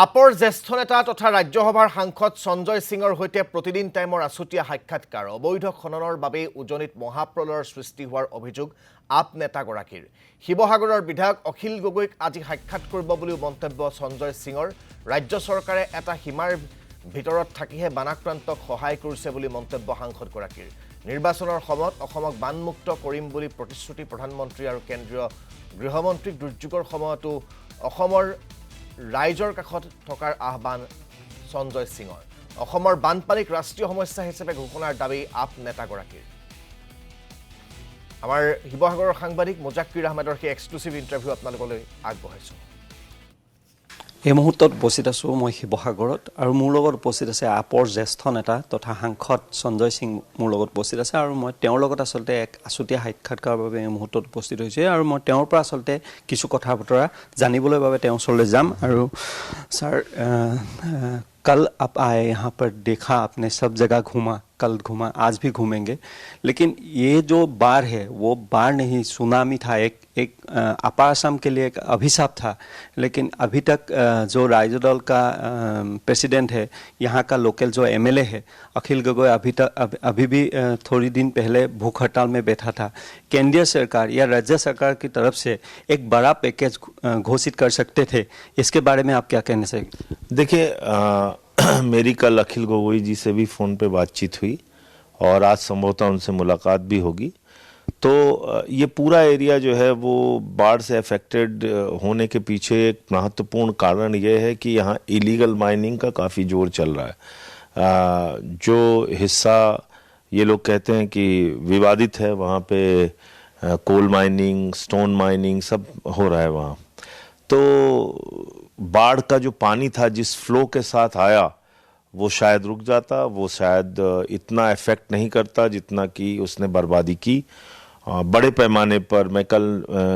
Upper জ্যেষ্ঠ নেতা তথা ৰাজ্যসভাৰ সাংসদ সঞ্জয় সিঙৰ হৈতে প্ৰতিদিন টাইমৰ আছুতীয়া সাক্ষাৎকাৰ অবৈধ খননৰ বাবে উজনিত মহাপ্ৰলয়ৰ সৃষ্টি হোৱাৰ অভিযোগ আপ নেতাগৰাকীৰ শিৱসাগৰৰ বিধায়ক অখিল গগৈক আজি সাক্ষাৎ কৰিব বুলি মন্তব্য সঞ্জয় সিঙৰ ৰাজ্য চৰকাৰে এটা সীমাৰ ভিতৰত থাকিহে বানাক্ৰান্তক সহায় কৰিছে বুলি মন্তব্য সাংসদগৰাকীৰ নিৰ্বাচনৰ সময়ত অসমক বানমুক্ত কৰিম বুলি প্ৰতিশ্ৰুতি প্ৰধানমন্ত্ৰী আৰু কেন্দ্ৰীয় গৃহমন্ত্ৰীক দুৰ্যোগৰ সময়তো অসমৰ ৰাইজৰ কাষত থকাৰ আহ্বান সঞ্জয় সিঙৰ অসমৰ বানপানীক ৰাষ্ট্ৰীয় সমস্যা হিচাপে ঘোষণাৰ দাবী আপ নেতাগৰাকীৰ আমাৰ শিৱসাগৰৰ সাংবাদিক মুজাক্কিৰ আহমেদৰ সেই এক্সক্লুসিভ ইণ্টাৰভিউ আপোনালোকলৈ আগবঢ়াইছো এই মুহূৰ্তত উপস্থিত আছোঁ মই শিৱসাগৰত আৰু মোৰ লগত উপস্থিত আছে আপৰ জ্যেষ্ঠ নেতা তথা সাংসদ সঞ্জয় সিং মোৰ লগত উপস্থিত আছে আৰু মই তেওঁৰ লগত আচলতে এক আছুতীয়া সাক্ষাৎকাৰৰ বাবে এই মুহূৰ্তত উপস্থিত হৈছে আৰু মই তেওঁৰ পৰা আচলতে কিছু কথা বতৰা জানিবলৈ বাবে তেওঁৰ ওচৰলৈ যাম আৰু স্যাৰ कल आप आए यहाँ पर देखा आपने सब जगह घूमा कल घूमा आज भी घूमेंगे लेकिन ये जो बाढ़ है वो बाढ़ नहीं सुनामी था एक अपार असम के लिए एक अभिशाप था लेकिन अभी तक जो राज्य दल का प्रेसिडेंट है यहाँ का लोकल जो एमएलए है अखिल गगोई अभी भी थोड़ी दिन पहले भूख हड़ताल में बैठा था केंद्रीय सरकार या राज्य सरकार की तरफ से एक बड़ा पैकेज घोषित कर सकते थे इसके बारे में आप क्या कहना चाहिए देखिए मेरी कल अखिल गगोई जी से भी फ़ोन पे बातचीत हुई और आज संभवतः उनसे मुलाकात भी होगी तो ये पूरा एरिया जो है वो बाढ़ से अफेक्टेड होने के पीछे एक महत्वपूर्ण कारण ये है कि यहाँ इलीगल माइनिंग का काफ़ी जोर चल रहा है जो हिस्सा ये लोग कहते हैं कि विवादित है वहाँ पे कोल माइनिंग स्टोन माइनिंग सब हो रहा है वहाँ तो बाढ़ का जो पानी था जिस फ्लो के साथ आया वो शायद रुक जाता वो शायद इतना इफेक्ट नहीं करता जितना कि उसने बर्बादी की बड़े पैमाने पर मैं कल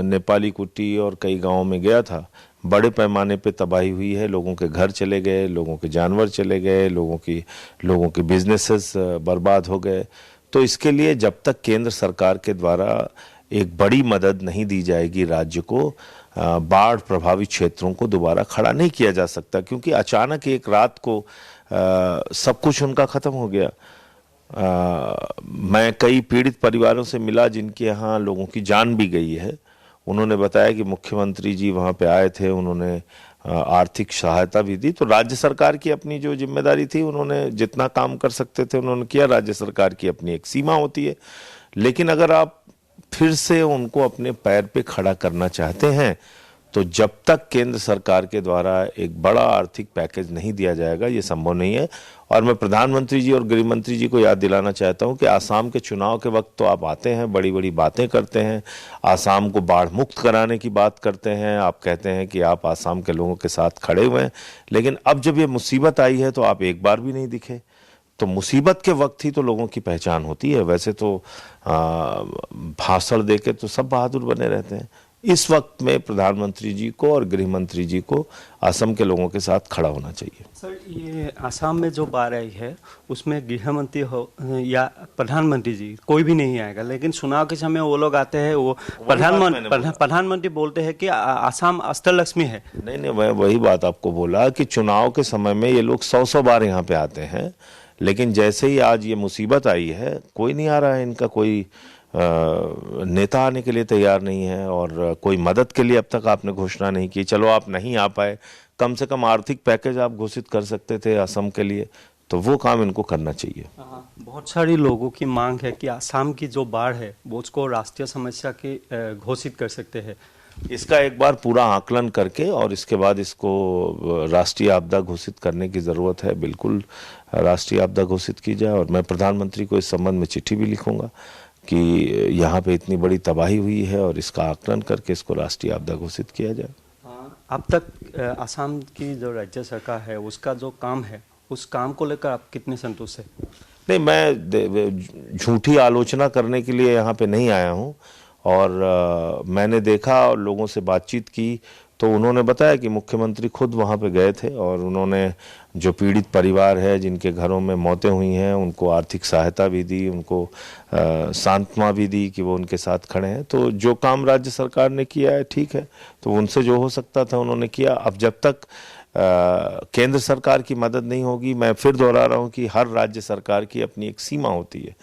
नेपाली कुट्टी और कई गांवों में गया था बड़े पैमाने पे तबाही हुई है लोगों के घर चले गए लोगों के जानवर चले गए लोगों के बिजनेसेस बर्बाद हो गए तो इसके लिए जब तक केंद्र सरकार के द्वारा एक बड़ी मदद नहीं दी जाएगी राज्य को बाढ़ प्रभावित क्षेत्रों को दोबारा खड़ा नहीं किया जा सकता क्योंकि अचानक एक रात को सब कुछ उनका ख़त्म हो गया मैं कई पीड़ित परिवारों से मिला जिनके यहाँ लोगों की जान भी गई है उन्होंने बताया कि मुख्यमंत्री जी वहाँ पे आए थे उन्होंने आर्थिक सहायता भी दी तो राज्य सरकार की अपनी जो जिम्मेदारी थी उन्होंने जितना काम कर सकते थे उन्होंने किया राज्य सरकार की अपनी एक सीमा होती है लेकिन अगर आप फिर से उनको अपने पैर पे खड़ा करना चाहते हैं तो जब तक केंद्र सरकार के द्वारा एक बड़ा आर्थिक पैकेज नहीं दिया जाएगा ये संभव नहीं है और मैं प्रधानमंत्री जी और गृह मंत्री जी को याद दिलाना चाहता हूं कि आसाम के चुनाव के वक्त तो आप आते हैं बड़ी बड़ी बातें करते हैं आसाम को बाढ़ मुक्त कराने की बात करते हैं आप कहते हैं कि आप आसाम के लोगों के साथ खड़े हुए हैं लेकिन अब जब ये मुसीबत आई है तो आप एक बार भी नहीं दिखे तो मुसीबत के वक्त ही तो लोगों की पहचान होती है वैसे तो भाषण देके तो सब बहादुर बने रहते हैं इस वक्त में प्रधानमंत्री जी को और गृह मंत्री जी को असम के लोगों के साथ खड़ा होना चाहिए सर ये असम में जो बाढ़ आई है उसमें गृह मंत्री हो या प्रधानमंत्री जी कोई भी नहीं आएगा लेकिन चुनाव के समय वो लोग आते हैं वो प्रधानमंत्री बोलते हैं कि असम अष्टलक्ष्मी है नहीं मैं वही बात आपको बोला कि चुनाव के समय में ये लोग 100 बार यहाँ पे आते हैं लेकिन जैसे ही आज ये मुसीबत आई है कोई नहीं आ रहा है इनका कोई नेता आने के लिए तैयार नहीं है और कोई मदद के लिए अब तक आपने घोषणा नहीं की चलो आप नहीं आ पाए कम से कम आर्थिक पैकेज आप घोषित कर सकते थे असम के लिए तो वो काम इनको करना चाहिए बहुत सारी लोगों की मांग है कि असम की जो बाढ़ है वो उसको राष्ट्रीय समस्या की घोषित कर सकते हैं इसका एक बार पूरा आकलन करके और इसके बाद इसको राष्ट्रीय आपदा घोषित करने की ज़रूरत है बिल्कुल राष्ट्रीय आपदा घोषित की जाए और मैं प्रधानमंत्री को इस संबंध में चिट्ठी भी लिखूंगा कि यहाँ पे इतनी बड़ी तबाही हुई है और इसका आकलन करके इसको राष्ट्रीय आपदा घोषित किया जाए अब तक असम की जो राज्य सरकार है उसका जो काम है उस काम को लेकर आप कितने संतुष्ट हैं नहीं मैं झूठी आलोचना करने के लिए यहाँ पे नहीं आया हूँ और मैंने देखा और लोगों से बातचीत की तो उन्होंने बताया कि मुख्यमंत्री खुद वहाँ पे गए थे और उन्होंने जो पीड़ित परिवार है जिनके घरों में मौतें हुई हैं उनको आर्थिक सहायता भी दी उनको सांत्वना भी दी कि वो उनके साथ खड़े हैं तो जो काम राज्य सरकार ने किया है ठीक है तो उनसे जो हो सकता था उन्होंने किया अब जब तक केंद्र सरकार की मदद नहीं होगी। मैं फिर दोहरा रहा हूँ कि हर राज्य सरकार की अपनी एक सीमा होती है,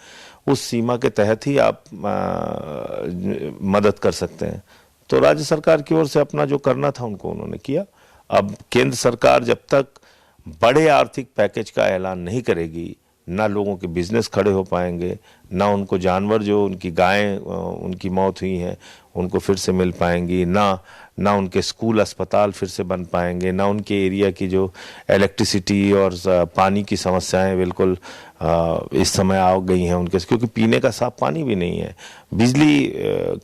उस सीमा के तहत ही आप मदद कर सकते हैं। तो राज्य सरकार की ओर से अपना जो करना था उनको उन्होंने किया। अब केंद्र सरकार जब तक बड़े आर्थिक पैकेज का ऐलान नहीं करेगी, ना लोगों के बिजनेस खड़े हो पाएंगे, ना उनको जानवर जो उनकी गायें उनकी मौत हुई हैं उनको फिर से मिल पाएंगी, ना उनके स्कूल अस्पताल फिर से बन पाएंगे, ना उनके एरिया की जो इलेक्ट्रिसिटी और पानी की समस्याएं बिल्कुल इस समय आ गई हैं उनके, क्योंकि पीने का साफ पानी भी नहीं है, बिजली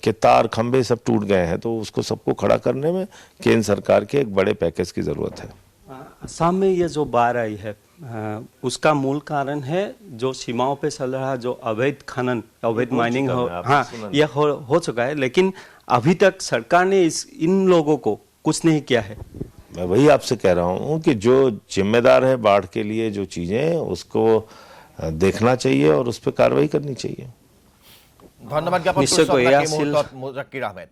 के तार खंभे सब टूट गए हैं। तो उसको सबको खड़ा करने में केंद्र सरकार के एक बड़े पैकेज की ज़रूरत है। असम में ये जो बाढ़ आई है उसका मूल कारण है जो सीमाओं पे चल रहा जो अवैध खनन, अवैध माइनिंग ये हो चुका है, लेकिन अभी तक सरकार ने इन लोगों को कुछ नहीं किया है। मैं वही आपसे कह रहा हूँ कि जो जिम्मेदार है बाढ़ के लिए जो चीज़ें, उसको देखना चाहिए और उस पर कार्रवाई करनी चाहिए। धन्यवाद ज्ञापन निश्चय কৰিছোঁ আপোনাক এই মুহূৰ্তত মুজাক্কিৰ আহমেদ।